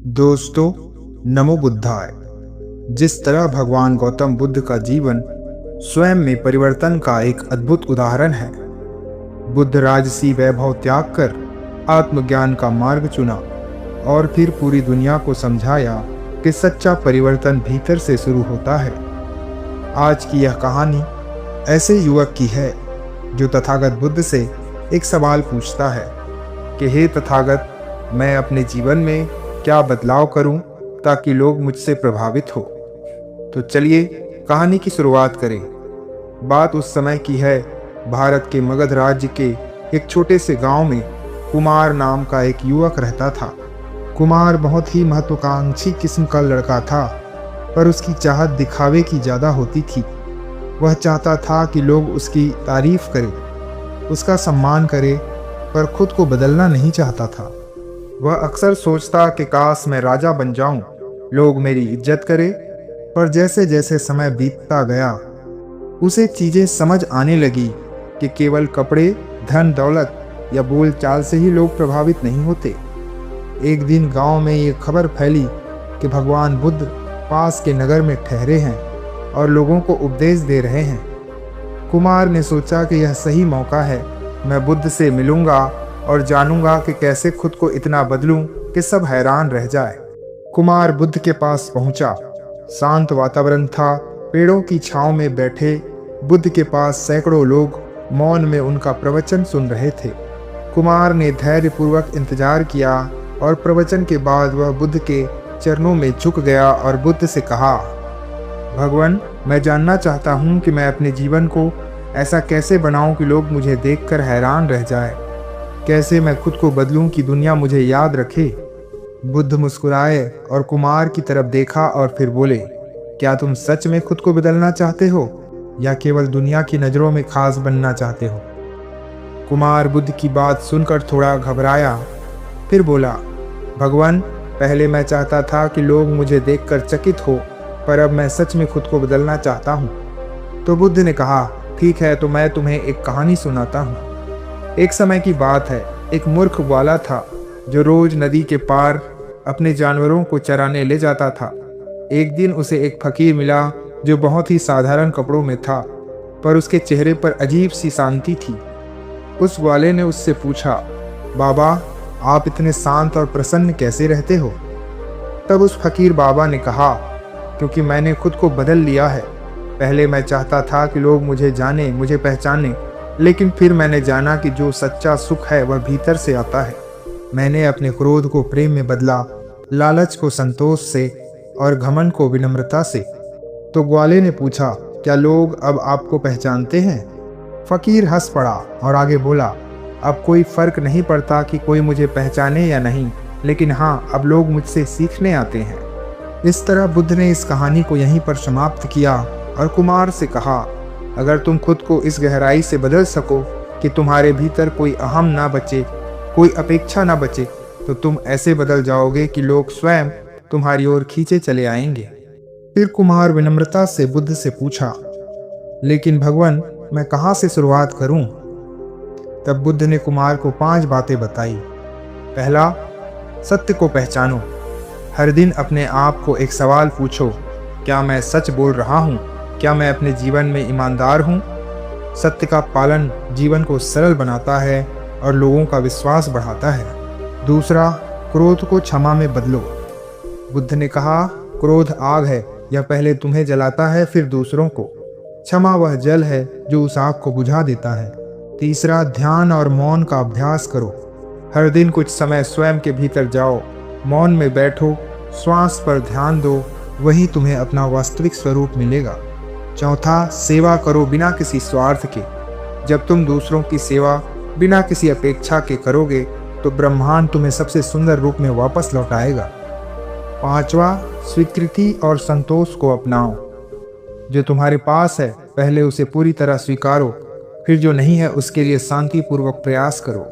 दोस्तों, नमो बुद्धाय। जिस तरह भगवान गौतम बुद्ध का जीवन स्वयं में परिवर्तन का एक अद्भुत उदाहरण है। बुद्ध राजसी वैभव त्याग कर आत्मज्ञान का मार्ग चुना और फिर पूरी दुनिया को समझाया कि सच्चा परिवर्तन भीतर से शुरू होता है। आज की यह कहानी ऐसे युवक की है जो तथागत बुद्ध से एक सवाल पूछता है कि हे तथागत, मैं अपने जीवन में क्या बदलाव करूं ताकि लोग मुझसे प्रभावित हो। तो चलिए कहानी की शुरुआत करें। बात उस समय की है। भारत के मगध राज्य के एक छोटे से गांव में कुमार नाम का एक युवक रहता था। कुमार बहुत ही महत्वाकांक्षी किस्म का लड़का था, पर उसकी चाहत दिखावे की ज़्यादा होती थी। वह चाहता था कि लोग उसकी तारीफ करें, उसका सम्मान करें, पर खुद को बदलना नहीं चाहता था। वह अक्सर सोचता कि काश मैं राजा बन जाऊं, लोग मेरी इज्जत करें। पर जैसे जैसे समय बीतता गया उसे चीज़ें समझ आने लगी कि केवल कपड़े, धन दौलत या बोल चाल से ही लोग प्रभावित नहीं होते। एक दिन गांव में ये खबर फैली कि भगवान बुद्ध पास के नगर में ठहरे हैं और लोगों को उपदेश दे रहे हैं। कुमार ने सोचा कि यह सही मौका है, मैं बुद्ध से मिलूंगा और जानूंगा कि कैसे खुद को इतना बदलूं कि सब हैरान रह जाए। कुमार बुद्ध के पास पहुंचा। शांत वातावरण था। पेड़ों की छांव में बैठे बुद्ध के पास सैकड़ों लोग मौन में उनका प्रवचन सुन रहे थे। कुमार ने धैर्यपूर्वक इंतजार किया और प्रवचन के बाद वह बुद्ध के चरणों में झुक गया और बुद्ध से कहा, भगवान, मैं जानना चाहता हूँ कि मैं अपने जीवन को ऐसा कैसे बनाऊं कि लोग मुझे देखकर हैरान रह जाए। कैसे मैं खुद को बदलूं कि दुनिया मुझे याद रखे। बुद्ध मुस्कुराए और कुमार की तरफ देखा और फिर बोले, क्या तुम सच में खुद को बदलना चाहते हो या केवल दुनिया की नज़रों में खास बनना चाहते हो? कुमार बुद्ध की बात सुनकर थोड़ा घबराया, फिर बोला, भगवान, पहले मैं चाहता था कि लोग मुझे देखकर चकित हो, पर अब मैं सच में खुद को बदलना चाहता हूँ। तो बुद्ध ने कहा, ठीक है, तो मैं तुम्हें एक कहानी सुनाता हूँ। एक समय की बात है, एक मूर्ख ग्वाला था जो रोज नदी के पार अपने जानवरों को चराने ले जाता था। एक दिन उसे एक फकीर मिला जो बहुत ही साधारण कपड़ों में था, पर उसके चेहरे पर अजीब सी शांति थी। उस ग्वाले ने उससे पूछा, बाबा, आप इतने शांत और प्रसन्न कैसे रहते हो? तब उस फकीर बाबा ने कहा, क्योंकि मैंने खुद को बदल लिया है। पहले मैं चाहता था कि लोग मुझे जाने, मुझे पहचाने, लेकिन फिर मैंने जाना कि जो सच्चा सुख है वह भीतर से आता है। मैंने अपने क्रोध को प्रेम में बदला, लालच को संतोष से और घमंड को विनम्रता से। तो ग्वाले ने पूछा, क्या लोग अब आपको पहचानते हैं? फकीर हंस पड़ा और आगे बोला, अब कोई फर्क नहीं पड़ता कि कोई मुझे पहचाने या नहीं, लेकिन हाँ, अब लोग मुझसे सीखने आते हैं। इस तरह बुद्ध ने इस कहानी को यहीं पर समाप्त किया और कुमार से कहा, अगर तुम खुद को इस गहराई से बदल सको कि तुम्हारे भीतर कोई अहम ना बचे, कोई अपेक्षा ना बचे, तो तुम ऐसे बदल जाओगे कि लोग स्वयं तुम्हारी ओर खींचे चले आएंगे। फिर कुमार विनम्रता से बुद्ध से पूछा, लेकिन भगवान, मैं कहाँ से शुरुआत करूं? तब बुद्ध ने कुमार को 5 बातें बताई। पहला, सत्य को पहचानो। हर दिन अपने आप को एक सवाल पूछो, क्या मैं सच बोल रहा हूँ? क्या मैं अपने जीवन में ईमानदार हूँ? सत्य का पालन जीवन को सरल बनाता है और लोगों का विश्वास बढ़ाता है। दूसरा, क्रोध को क्षमा में बदलो। बुद्ध ने कहा, क्रोध आग है, यह पहले तुम्हें जलाता है फिर दूसरों को। क्षमा वह जल है जो उस आग को बुझा देता है। तीसरा, ध्यान और मौन का अभ्यास करो। हर दिन कुछ समय स्वयं के भीतर जाओ, मौन में बैठो, श्वास पर ध्यान दो, वही तुम्हें अपना वास्तविक स्वरूप मिलेगा। चौथा, सेवा करो बिना किसी स्वार्थ के। जब तुम दूसरों की सेवा बिना किसी अपेक्षा के करोगे तो ब्रह्मांड तुम्हें सबसे सुंदर रूप में वापस लौटाएगा। पांचवा, स्वीकृति और संतोष को अपनाओ। जो तुम्हारे पास है पहले उसे पूरी तरह स्वीकारो, फिर जो नहीं है उसके लिए शांतिपूर्वक प्रयास करो।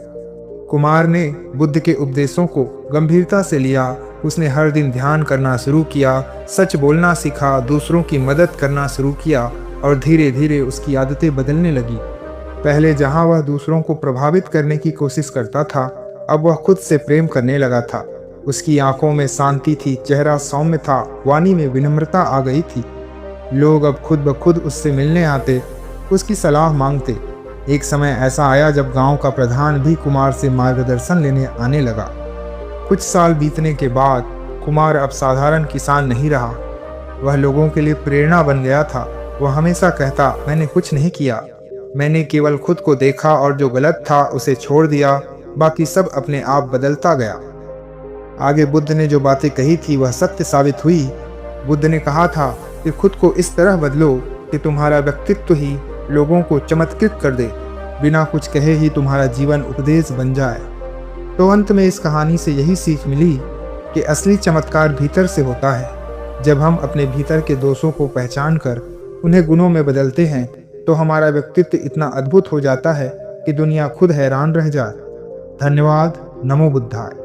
कुमार ने बुद्ध के उपदेशों को गंभीरता से लिया। उसने हर दिन ध्यान करना शुरू किया, सच बोलना सीखा, दूसरों की मदद करना शुरू किया और धीरे धीरे उसकी आदतें बदलने लगी। पहले जहां वह दूसरों को प्रभावित करने की कोशिश करता था, अब वह खुद से प्रेम करने लगा था। उसकी आंखों में शांति थी, चेहरा सौम्य था, वाणी में विनम्रता आ गई थी। लोग अब खुद ब खुद उससे मिलने आते, उसकी सलाह मांगते। एक समय ऐसा आया जब गांव का प्रधान भी कुमार से मार्गदर्शन लेने आने लगा। कुछ साल बीतने के बाद कुमार अब साधारण किसान नहीं रहा, वह लोगों के लिए प्रेरणा बन गया था। वह हमेशा कहता, मैंने कुछ नहीं किया, मैंने केवल खुद को देखा और जो गलत था उसे छोड़ दिया, बाकी सब अपने आप बदलता गया। आगे बुद्ध ने जो बातें कही थी वह सत्य साबित हुई। बुद्ध ने कहा था कि खुद को इस तरह बदलो कि तुम्हारा व्यक्तित्व ही लोगों को चमत्कृत कर दे, बिना कुछ कहे ही तुम्हारा जीवन उपदेश बन जाए। तो अंत में इस कहानी से यही सीख मिली कि असली चमत्कार भीतर से होता है। जब हम अपने भीतर के दोषों को पहचान कर उन्हें गुणों में बदलते हैं तो हमारा व्यक्तित्व इतना अद्भुत हो जाता है कि दुनिया खुद हैरान रह जाए। धन्यवाद। नमो बुद्धाय।